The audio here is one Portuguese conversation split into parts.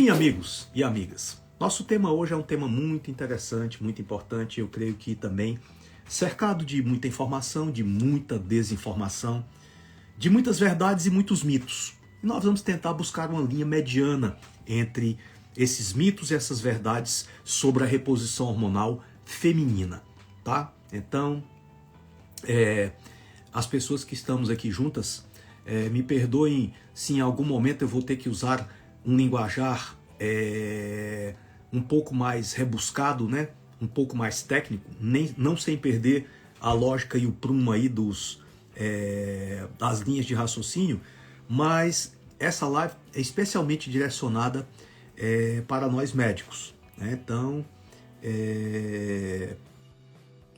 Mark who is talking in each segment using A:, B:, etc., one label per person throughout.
A: Enfim, amigos e amigas, nosso tema hoje é um tema muito interessante, muito importante, eu creio que também cercado de muita informação, de muita desinformação, de muitas verdades e muitos mitos. E nós vamos tentar buscar uma linha mediana entre esses mitos e essas verdades sobre a reposição hormonal feminina, tá? Então, as pessoas que estamos aqui juntas, me perdoem se em algum momento eu vou ter que usar um linguajar um pouco mais rebuscado, né? Um pouco mais técnico, não sem perder a lógica e o prumo aí das linhas de raciocínio, mas essa live é especialmente direcionada para nós médicos, né? Então,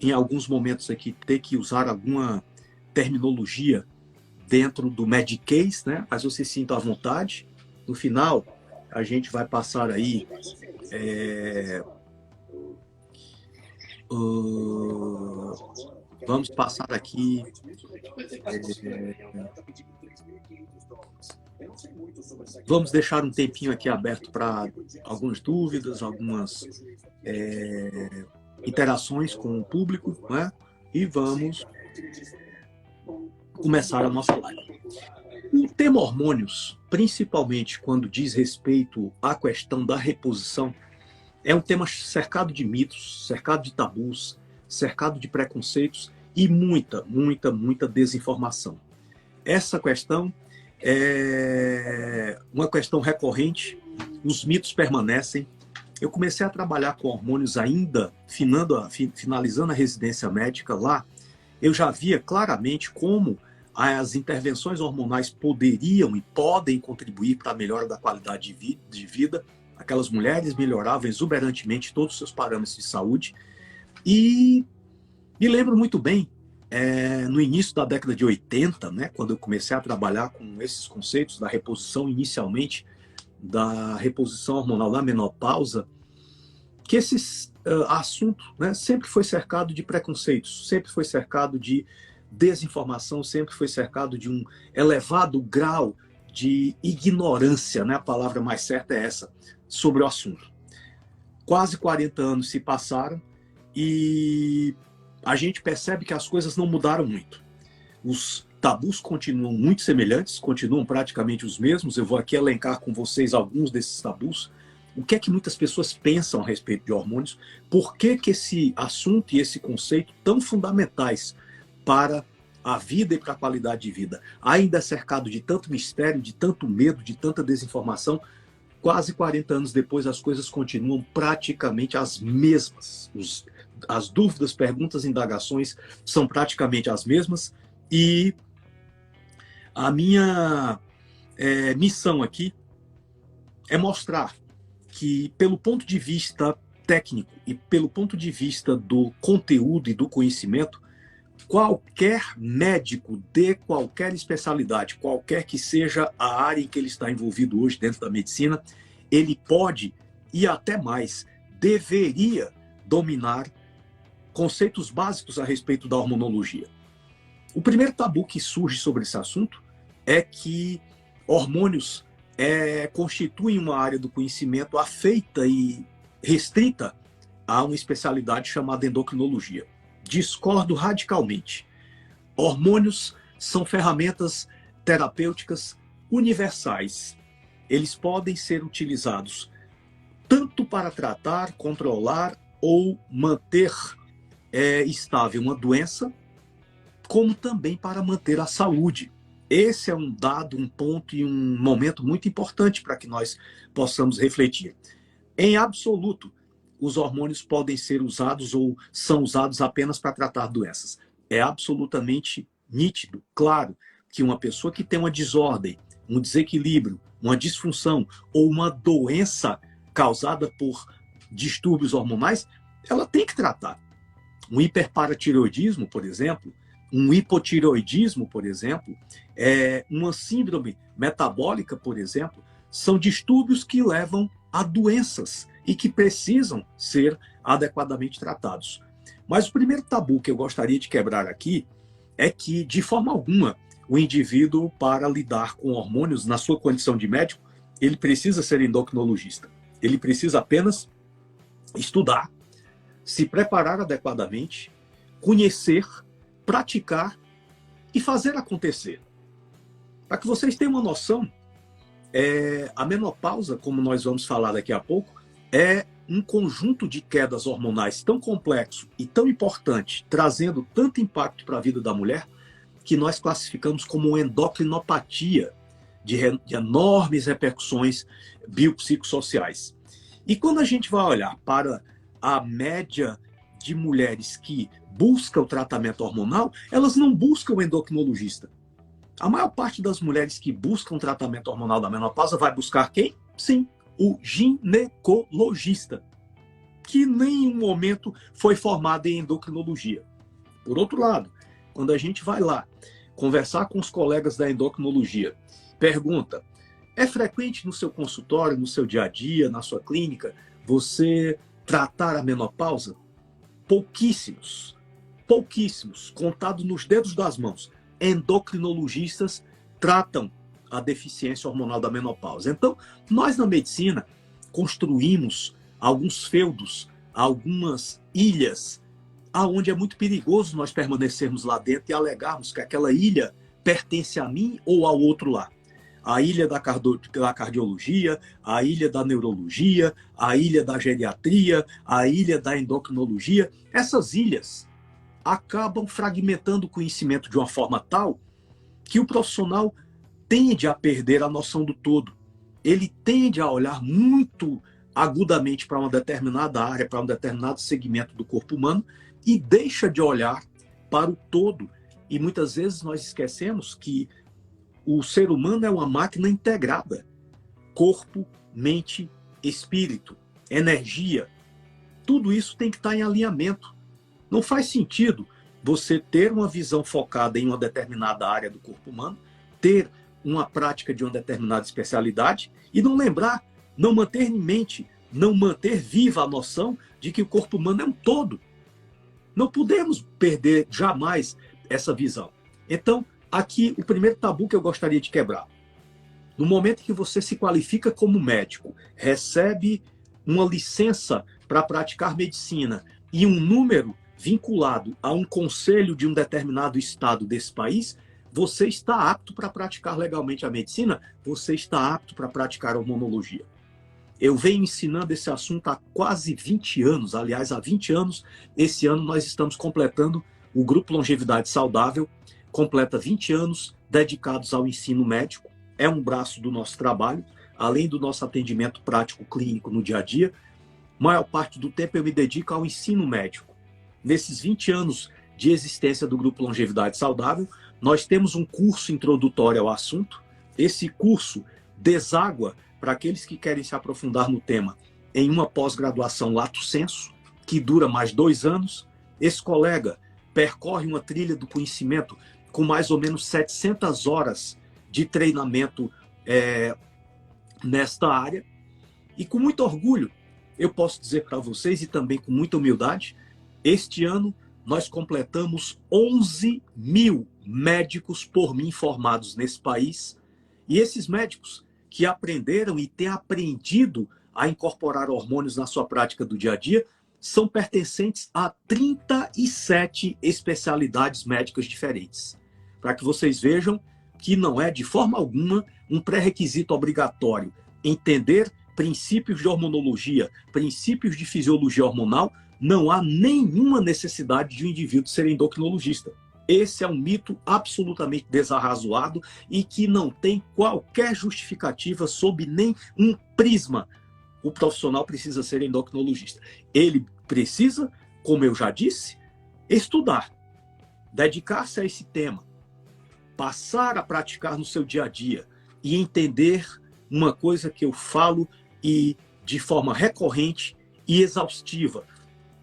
A: em alguns momentos aqui, ter que usar alguma terminologia dentro do Medicase, né? Mas você sinta à vontade. No final, a gente vai passar aí vamos passar aqui vamos deixar um tempinho aqui aberto para algumas dúvidas, algumas interações com o público, né? E vamos começar a nossa live. O tema hormônios, principalmente quando diz respeito à questão da reposição, é um tema cercado de mitos, cercado de tabus, cercado de preconceitos e muita desinformação. Essa questão é uma questão recorrente, os mitos permanecem. Eu comecei a trabalhar com hormônios ainda finalizando a residência médica lá. Eu já via claramente como as intervenções hormonais poderiam e podem contribuir para a melhora da qualidade de vida. Aquelas mulheres melhoravam exuberantemente todos os seus parâmetros de saúde. E me lembro muito bem, no início da década de 80, né, quando eu comecei a trabalhar com esses conceitos da reposição, inicialmente da reposição hormonal da menopausa, que esse assunto, né, sempre foi cercado de preconceitos, sempre foi cercado de desinformação, sempre foi cercado de um elevado grau de ignorância, né? A palavra mais certa é essa, sobre o assunto. Quase 40 anos se passaram e a gente percebe que as coisas não mudaram muito. Os tabus continuam muito semelhantes, continuam praticamente os mesmos. Eu vou aqui elencar com vocês alguns desses tabus. O que é que muitas pessoas pensam a respeito de hormônios? Por que esse assunto e esse conceito tão fundamentais para a vida e para a qualidade de vida ainda é cercado de tanto mistério, de tanto medo, de tanta desinformação? Quase 40 anos depois, as coisas continuam praticamente as mesmas. As dúvidas, perguntas, indagações são praticamente as mesmas. E a minha missão aqui é mostrar que, pelo ponto de vista técnico e pelo ponto de vista do conteúdo e do conhecimento, qualquer médico de qualquer especialidade, qualquer que seja a área em que ele está envolvido hoje dentro da medicina, ele pode e até mais deveria dominar conceitos básicos a respeito da hormonologia. O primeiro tabu que surge sobre esse assunto é que hormônios constituem uma área do conhecimento afeita e restrita a uma especialidade chamada endocrinologia. Discordo radicalmente. Hormônios são ferramentas terapêuticas universais. Eles podem ser utilizados tanto para tratar, controlar ou manter estável uma doença, como também para manter a saúde. Esse é um dado, um ponto e um momento muito importante para que nós possamos refletir. Em absoluto, os hormônios podem ser usados ou são usados apenas para tratar doenças. É absolutamente nítido, claro, que uma pessoa que tem uma desordem, um desequilíbrio, uma disfunção ou uma doença causada por distúrbios hormonais, ela tem que tratar. Um hiperparatireoidismo, por exemplo, um hipotireoidismo, por exemplo, uma síndrome metabólica, por exemplo, são distúrbios que levam a doenças e que precisam ser adequadamente tratados. Mas o primeiro tabu que eu gostaria de quebrar aqui é que, de forma alguma, o indivíduo, para lidar com hormônios na sua condição de médico, ele precisa ser endocrinologista. Ele precisa apenas estudar, se preparar adequadamente, conhecer, praticar e fazer acontecer. Para que vocês tenham uma noção, a menopausa, como nós vamos falar daqui a pouco, é um conjunto de quedas hormonais tão complexo e tão importante, trazendo tanto impacto para a vida da mulher, que nós classificamos como endocrinopatia, de enormes repercussões biopsicossociais. E quando a gente vai olhar para a média de mulheres que buscam o tratamento hormonal, elas não buscam o endocrinologista. A maior parte das mulheres que buscam tratamento hormonal da menopausa vai buscar quem? Sim, o ginecologista, que em nenhum momento foi formado em endocrinologia. Por outro lado, quando a gente vai lá conversar com os colegas da endocrinologia, pergunta: é frequente no seu consultório, no seu dia a dia, na sua clínica, você tratar a menopausa? Pouquíssimos, contados nos dedos das mãos, endocrinologistas tratam a deficiência hormonal da menopausa. Então, nós na medicina construímos alguns feudos, algumas ilhas, aonde é muito perigoso nós permanecermos lá dentro e alegarmos que aquela ilha pertence a mim ou ao outro lá. A ilha da cardiologia, a ilha da neurologia, a ilha da geriatria, a ilha da endocrinologia. Essas ilhas acabam fragmentando o conhecimento de uma forma tal que o profissional tende a perder a noção do todo. Ele tende a olhar muito agudamente para uma determinada área, para um determinado segmento do corpo humano e deixa de olhar para o todo. E muitas vezes nós esquecemos que o ser humano é uma máquina integrada. Corpo, mente, espírito, energia. Tudo isso tem que estar em alinhamento. Não faz sentido você ter uma visão focada em uma determinada área do corpo humano, ter uma prática de uma determinada especialidade e não lembrar, não manter em mente, não manter viva a noção de que o corpo humano é um todo. Não podemos perder jamais essa visão. Então, aqui o primeiro tabu que eu gostaria de quebrar. No momento que você se qualifica como médico, recebe uma licença para praticar medicina e um número vinculado a um conselho de um determinado estado desse país, você está apto para praticar legalmente a medicina, você está apto para praticar a hormonologia. Eu venho ensinando esse assunto há quase 20 anos, aliás, há 20 anos, esse ano nós estamos completando, o Grupo Longevidade Saudável completa 20 anos dedicados ao ensino médico, é um braço do nosso trabalho, além do nosso atendimento prático clínico no dia a dia, maior parte do tempo eu me dedico ao ensino médico. Nesses 20 anos de existência do Grupo Longevidade Saudável, nós temos um curso introdutório ao assunto. Esse curso deságua para aqueles que querem se aprofundar no tema em uma pós-graduação lato sensu, que dura mais 2 anos. Esse colega percorre uma trilha do conhecimento com mais ou menos 700 horas de treinamento nesta área. E com muito orgulho, eu posso dizer para vocês, e também com muita humildade, este ano nós completamos 11 mil médicos por mim formados nesse país. E esses médicos que aprenderam e têm aprendido a incorporar hormônios na sua prática do dia a dia, são pertencentes a 37 especialidades médicas diferentes. Para que vocês vejam que não é de forma alguma um pré-requisito obrigatório entender princípios de hormonologia, princípios de fisiologia hormonal, não há nenhuma necessidade de um indivíduo ser endocrinologista. Esse é um mito absolutamente desarrazoado e que não tem qualquer justificativa sob nem um prisma. O profissional precisa ser endocrinologista. Ele precisa, como eu já disse, estudar, dedicar-se a esse tema, passar a praticar no seu dia a dia e entender uma coisa que eu falo e de forma recorrente e exaustiva.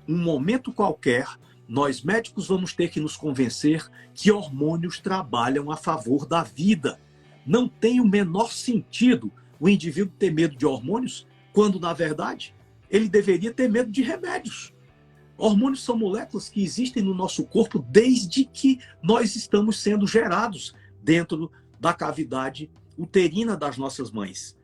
A: Um momento qualquer, nós médicos vamos ter que nos convencer que hormônios trabalham a favor da vida. Não tem o menor sentido o indivíduo ter medo de hormônios, quando, na verdade, ele deveria ter medo de remédios. Hormônios são moléculas que existem no nosso corpo desde que nós estamos sendo gerados dentro da cavidade uterina das nossas mães.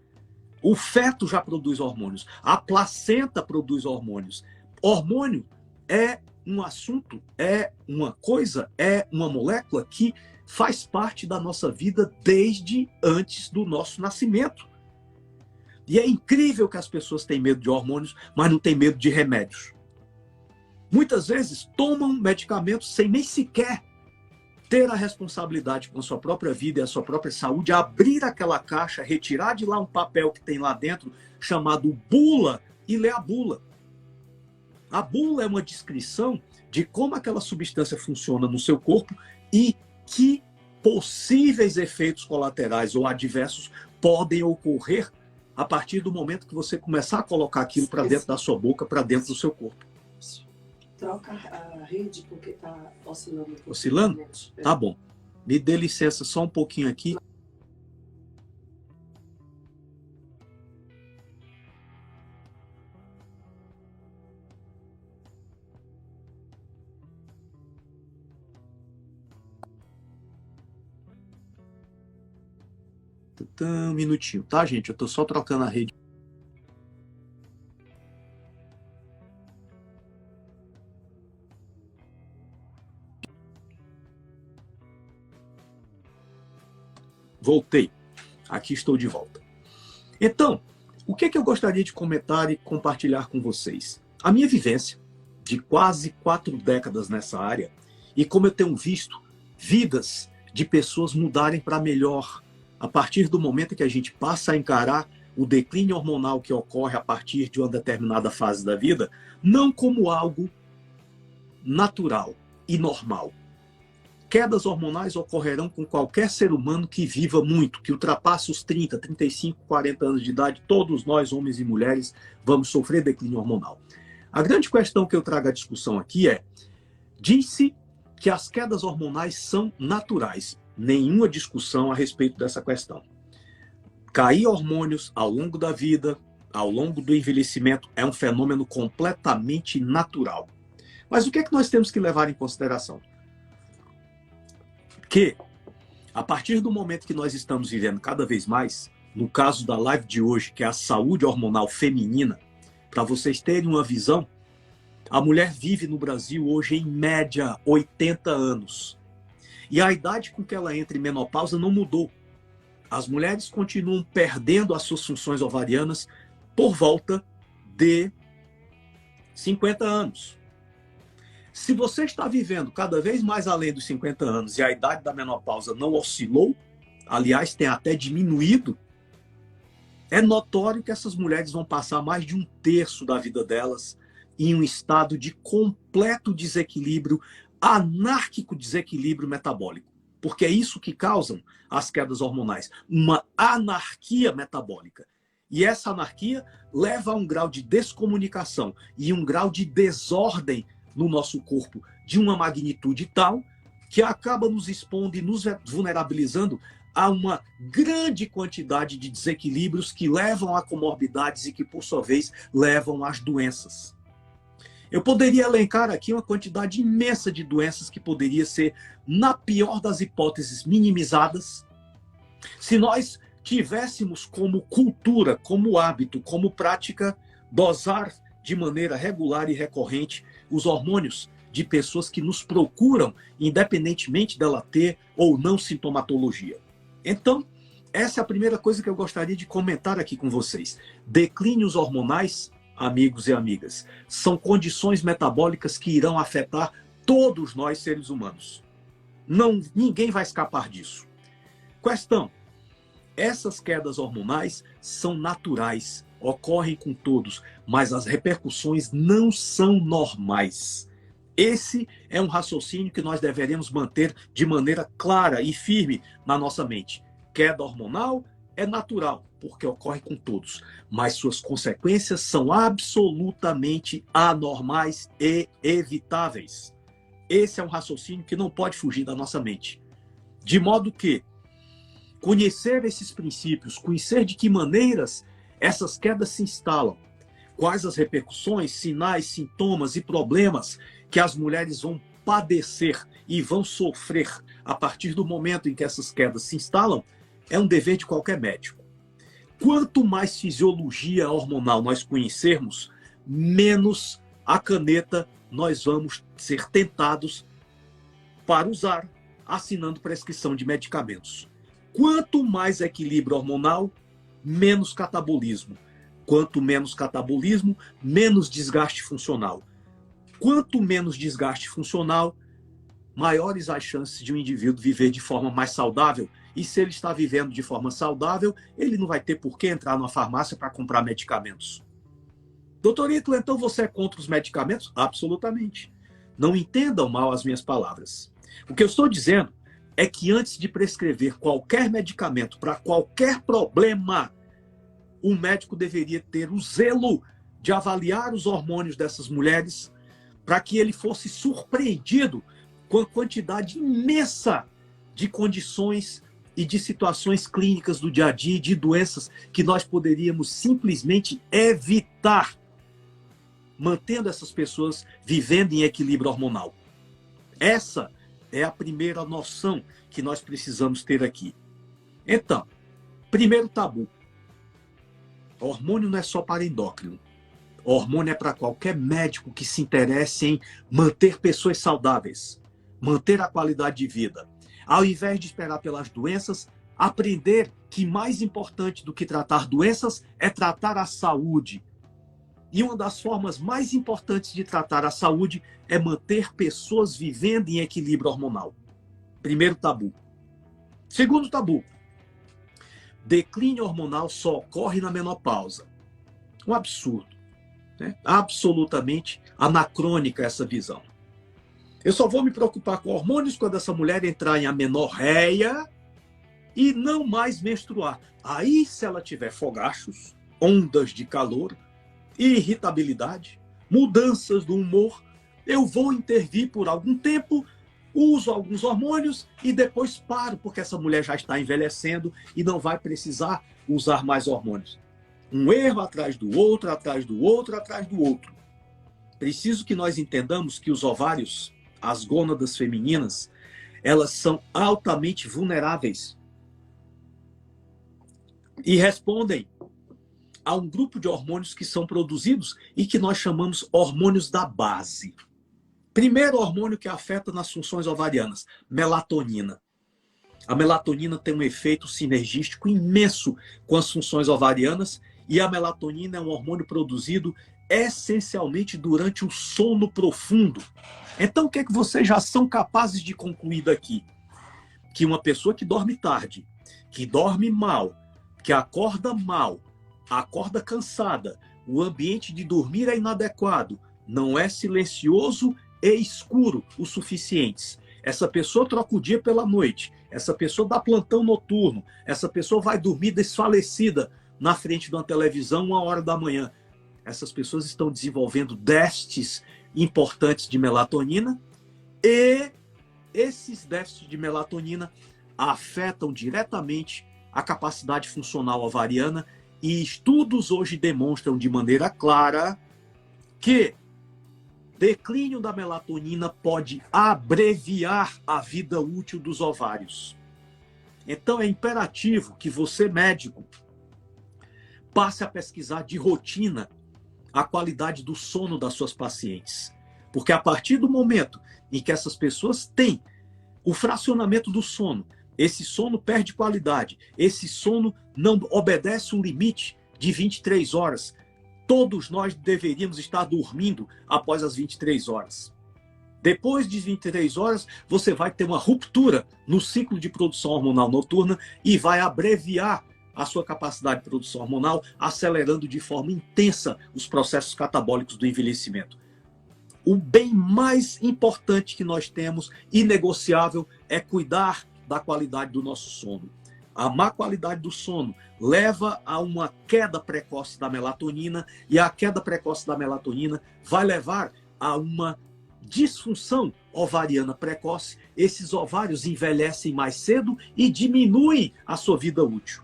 A: O feto já produz hormônios. A placenta produz hormônios. Hormônio é um assunto, é uma coisa, é uma molécula que faz parte da nossa vida desde antes do nosso nascimento. E é incrível que as pessoas têm medo de hormônios, mas não têm medo de remédios. Muitas vezes tomam medicamentos sem nem sequer ter a responsabilidade com a sua própria vida e a sua própria saúde, abrir aquela caixa, retirar de lá um papel que tem lá dentro, chamado bula, e ler a bula. A bula é uma descrição de como aquela substância funciona no seu corpo e que possíveis efeitos colaterais ou adversos podem ocorrer a partir do momento que você começar a colocar aquilo para dentro da sua boca, para dentro do seu corpo.
B: Troca a rede porque está oscilando.
A: Oscilando? Tá bom. Me dê licença só um pouquinho aqui. Um minutinho, tá, gente? Eu tô só trocando a rede. Voltei. Aqui estou de volta. Então, o que é que eu gostaria de comentar e compartilhar com vocês? A minha vivência de quase 4 décadas nessa área e como eu tenho visto vidas de pessoas mudarem para melhor a partir do momento que a gente passa a encarar o declínio hormonal que ocorre a partir de uma determinada fase da vida, não como algo natural e normal. Quedas hormonais ocorrerão com qualquer ser humano que viva muito, que ultrapasse os 30, 35, 40 anos de idade. Todos nós, homens e mulheres, vamos sofrer declínio hormonal. A grande questão que eu trago à discussão aqui é: diz-se que as quedas hormonais são naturais. Nenhuma discussão a respeito dessa questão. Cair hormônios ao longo da vida, ao longo do envelhecimento, é um fenômeno completamente natural. Mas o que é que nós temos que levar em consideração? Que, a partir do momento que nós estamos vivendo cada vez mais, no caso da live de hoje, que é a saúde hormonal feminina, para vocês terem uma visão, a mulher vive no Brasil hoje, em média, 80 anos. E a idade com que ela entra em menopausa não mudou. As mulheres continuam perdendo as suas funções ovarianas por volta de 50 anos. Se você está vivendo cada vez mais além dos 50 anos e a idade da menopausa não oscilou, aliás, tem até diminuído, é notório que essas mulheres vão passar mais de 1/3 da vida delas em um estado de completo desequilíbrio, anárquico desequilíbrio metabólico. Porque é isso que causam as quedas hormonais, uma anarquia metabólica. E essa anarquia leva a um grau de descomunicação e um grau de desordem no nosso corpo de uma magnitude tal que acaba nos expondo e nos vulnerabilizando a uma grande quantidade de desequilíbrios que levam a comorbidades e que, por sua vez, levam às doenças. Eu poderia elencar aqui uma quantidade imensa de doenças que poderia ser, na pior das hipóteses, minimizadas, se nós tivéssemos como cultura, como hábito, como prática, dosar de maneira regular e recorrente os hormônios de pessoas que nos procuram, independentemente dela ter ou não sintomatologia. Então, essa é a primeira coisa que eu gostaria de comentar aqui com vocês. Declínios hormonais, amigos e amigas, são condições metabólicas que irão afetar todos nós, seres humanos. Ninguém vai escapar disso. Questão: essas quedas hormonais são naturais, ocorrem com todos, mas as repercussões não são normais. Esse é um raciocínio que nós deveremos manter de maneira clara e firme na nossa mente. Queda hormonal é natural, porque ocorre com todos, mas suas consequências são absolutamente anormais e evitáveis. Esse é um raciocínio que não pode fugir da nossa mente. De modo que conhecer esses princípios, conhecer de que maneiras essas quedas se instalam, quais as repercussões, sinais, sintomas e problemas que as mulheres vão padecer e vão sofrer a partir do momento em que essas quedas se instalam, é um dever de qualquer médico. Quanto mais fisiologia hormonal nós conhecermos, menos a caneta nós vamos ser tentados para usar, assinando prescrição de medicamentos. Quanto mais equilíbrio hormonal, menos catabolismo. Quanto menos catabolismo, menos desgaste funcional. Quanto menos desgaste funcional, maiores as chances de um indivíduo viver de forma mais saudável. E se ele está vivendo de forma saudável, ele não vai ter por que entrar numa farmácia para comprar medicamentos. Doutor Ítalo, então você é contra os medicamentos? Absolutamente. Não entendam mal as minhas palavras. O que eu estou dizendo é que antes de prescrever qualquer medicamento para qualquer problema, o médico deveria ter o zelo de avaliar os hormônios dessas mulheres para que ele fosse surpreendido com a quantidade imensa de condições e de situações clínicas do dia a dia, de doenças que nós poderíamos simplesmente evitar, mantendo essas pessoas vivendo em equilíbrio hormonal. Essa é a primeira noção que nós precisamos ter aqui. Então, primeiro tabu. Hormônio não é só para endócrino. Hormônio é para qualquer médico que se interesse em manter pessoas saudáveis, manter a qualidade de vida. Ao invés de esperar pelas doenças, aprender que mais importante do que tratar doenças é tratar a saúde. E uma das formas mais importantes de tratar a saúde é manter pessoas vivendo em equilíbrio hormonal. Primeiro tabu. Segundo tabu. Declínio hormonal só ocorre na menopausa. Um absurdo. Né? Absolutamente anacrônica essa visão. Eu só vou me preocupar com hormônios quando essa mulher entrar em amenorreia e não mais menstruar. Aí, se ela tiver fogachos, ondas de calor, irritabilidade, mudanças do humor, eu vou intervir por algum tempo, uso alguns hormônios e depois paro, porque essa mulher já está envelhecendo e não vai precisar usar mais hormônios. Um erro atrás do outro, atrás do outro, atrás do outro. Preciso que nós entendamos que os ovários, as gônadas femininas, elas são altamente vulneráveis e respondem a um grupo de hormônios que são produzidos e que nós chamamos hormônios da base. Primeiro hormônio que afeta nas funções ovarianas, melatonina. A melatonina tem um efeito sinergístico imenso com as funções ovarianas e a melatonina é um hormônio produzido essencialmente durante o sono profundo. Então, o que é que vocês já são capazes de concluir daqui? Que uma pessoa que dorme tarde, que dorme mal, que acorda mal, acorda cansada, o ambiente de dormir é inadequado, não é silencioso e escuro o suficiente. Essa pessoa troca o dia pela noite, essa pessoa dá plantão noturno, essa pessoa vai dormir desfalecida na frente de uma televisão 1h da manhã. Essas pessoas estão desenvolvendo déficits importantes de melatonina e esses déficits de melatonina afetam diretamente a capacidade funcional ovariana e estudos hoje demonstram de maneira clara que declínio da melatonina pode abreviar a vida útil dos ovários. Então é imperativo que você, médico, passe a pesquisar de rotina a qualidade do sono das suas pacientes. Porque a partir do momento em que essas pessoas têm o fracionamento do sono, esse sono perde qualidade, esse sono não obedece um limite de 23 horas. Todos nós deveríamos estar dormindo após as 23 horas. Depois de 23 horas, você vai ter uma ruptura no ciclo de produção hormonal noturna e vai abreviar a sua capacidade de produção hormonal, acelerando de forma intensa os processos catabólicos do envelhecimento. O bem mais importante que nós temos, inegociável, é cuidar da qualidade do nosso sono. A má qualidade do sono leva a uma queda precoce da melatonina e a queda precoce da melatonina vai levar a uma disfunção ovariana precoce. Esses ovários envelhecem mais cedo e diminuem a sua vida útil.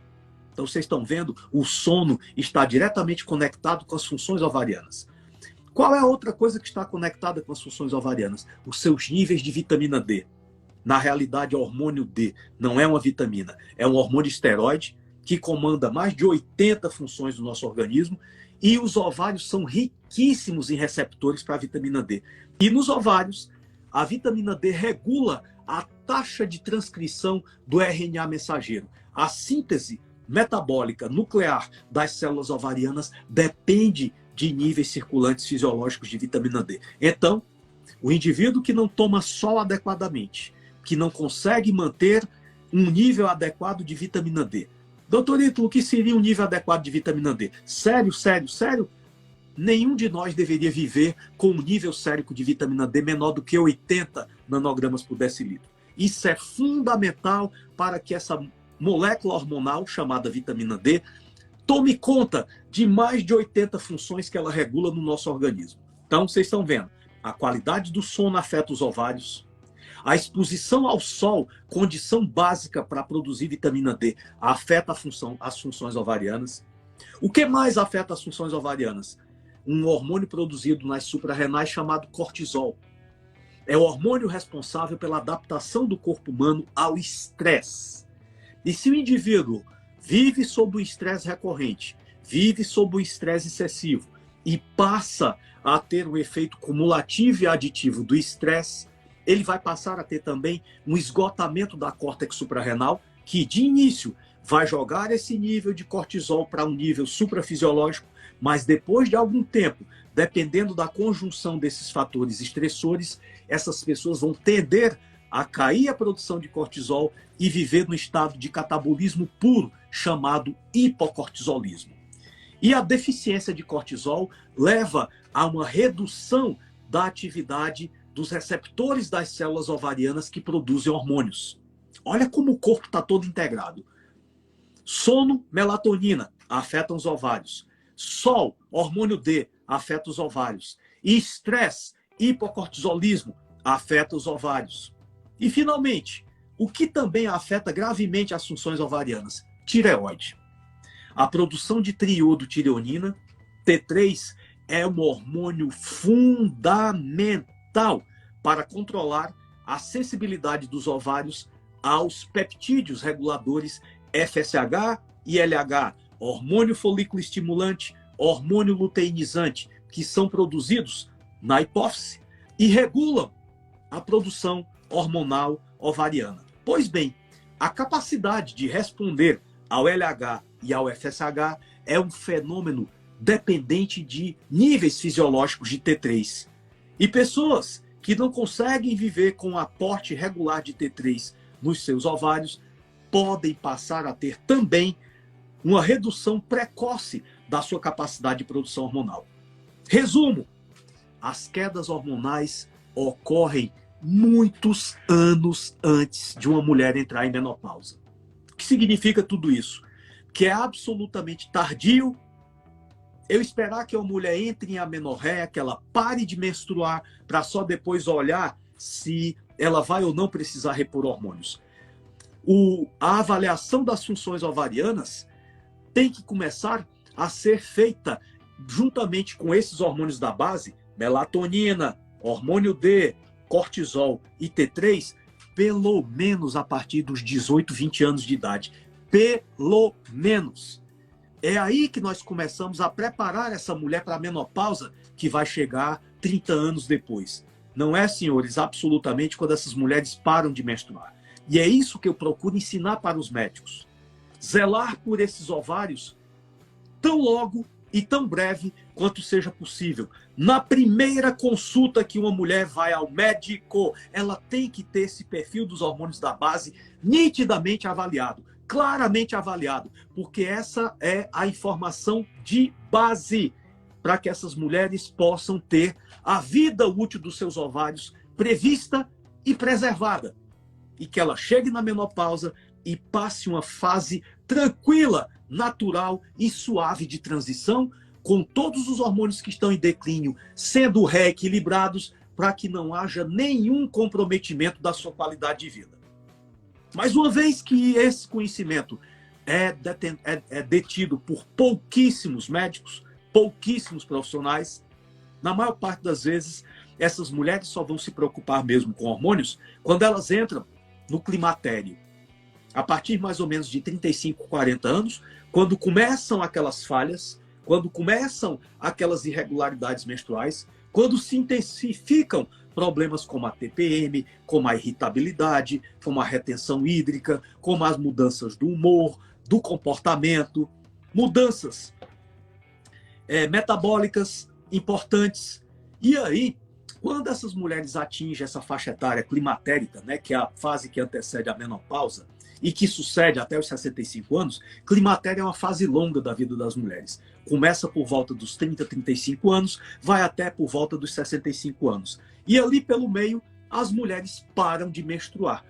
A: Então vocês estão vendo, o sono está diretamente conectado com as funções ovarianas. Qual é a outra coisa que está conectada com as funções ovarianas? Os seus níveis de vitamina D. Na realidade, é o hormônio D, não é uma vitamina. É um hormônio esteroide que comanda mais de 80 funções do nosso organismo, e os ovários são riquíssimos em receptores para a vitamina D. E nos ovários, a vitamina D regula a taxa de transcrição do RNA mensageiro. A síntese metabólica nuclear das células ovarianas depende de níveis circulantes fisiológicos de vitamina D. Então, o indivíduo que não toma sol adequadamente, que não consegue manter um nível adequado de vitamina D. Doutor Ítalo, o que seria um nível adequado de vitamina D? Sério, sério, sério? Nenhum de nós deveria viver com um nível sérico de vitamina D menor do que 80 nanogramas por decilitro. Isso é fundamental para que essa molécula hormonal, chamada vitamina D, tome conta de mais de 80 funções que ela regula no nosso organismo. Então, vocês estão vendo, a qualidade do sono afeta os ovários, a exposição ao sol, condição básica para produzir vitamina D, afeta as funções ovarianas. O que mais afeta as funções ovarianas? Um hormônio produzido nas suprarrenais chamado cortisol. É o hormônio responsável pela adaptação do corpo humano ao estresse. E se o indivíduo vive sob o estresse recorrente, vive sob o estresse excessivo e passa a ter um efeito cumulativo e aditivo do estresse, ele vai passar a ter também um esgotamento da córtex suprarrenal, que de início vai jogar esse nível de cortisol para um nível suprafisiológico, mas depois de algum tempo, dependendo da conjunção desses fatores estressores, essas pessoas vão tender a cair a produção de cortisol e viver no estado de catabolismo puro, chamado hipocortisolismo. E a deficiência de cortisol leva a uma redução da atividade dos receptores das células ovarianas que produzem hormônios. Olha como o corpo está todo integrado. Sono, melatonina, afetam os ovários. Sol, hormônio D, afeta os ovários. E estresse, hipocortisolismo, afeta os ovários. E, finalmente, o que também afeta gravemente as funções ovarianas? Tireoide. A produção de triiodotireonina, T3, é um hormônio fundamental para controlar a sensibilidade dos ovários aos peptídeos reguladores FSH e LH, hormônio folículo estimulante, hormônio luteinizante, que são produzidos na hipófise e regulam a produção hormonal ovariana. Pois bem, a capacidade de responder ao LH e ao FSH é um fenômeno dependente de níveis fisiológicos de T3. E pessoas que não conseguem viver com um aporte regular de T3 nos seus ovários podem passar a ter também uma redução precoce da sua capacidade de produção hormonal. Resumo: as quedas hormonais ocorrem muitos anos antes de uma mulher entrar em menopausa. O que significa tudo isso? Que é absolutamente tardio eu esperar que uma mulher entre em amenorreia, que ela pare de menstruar, para só depois olhar se ela vai ou não precisar repor hormônios. A avaliação das funções ovarianas tem que começar a ser feita juntamente com esses hormônios da base, melatonina, hormônio D, cortisol e T3, pelo menos a partir dos 18, 20 anos de idade. Pelo menos. É aí que nós começamos a preparar essa mulher para a menopausa, que vai chegar 30 anos depois. Não é, senhores, absolutamente quando essas mulheres param de menstruar. E é isso que eu procuro ensinar para os médicos. Zelar por esses ovários tão logo e tão breve quanto seja possível. Na primeira consulta que uma mulher vai ao médico, ela tem que ter esse perfil dos hormônios da base nitidamente avaliado, claramente avaliado, porque essa é a informação de base para que essas mulheres possam ter a vida útil dos seus ovários prevista e preservada. E que ela chegue na menopausa e passe uma fase tranquila, natural e suave de transição, com todos os hormônios que estão em declínio sendo reequilibrados, para que não haja nenhum comprometimento da sua qualidade de vida. Mas uma vez que esse conhecimento é detido por pouquíssimos médicos, pouquíssimos profissionais, na maior parte das vezes, essas mulheres só vão se preocupar mesmo com hormônios quando elas entram no climatério. a partir mais ou menos de 35, 40 anos, quando começam aquelas falhas, quando começam aquelas irregularidades menstruais, quando se intensificam problemas como a TPM, como a irritabilidade, como a retenção hídrica, como as mudanças do humor, do comportamento, mudanças metabólicas importantes. E aí, quando essas mulheres atingem essa faixa etária climatérica, né, que é a fase que antecede a menopausa e que sucede até os 65 anos, climatério é uma fase longa da vida das mulheres. Começa por volta dos 30, 35 anos, vai até por volta dos 65 anos. E ali pelo meio, as mulheres param de menstruar.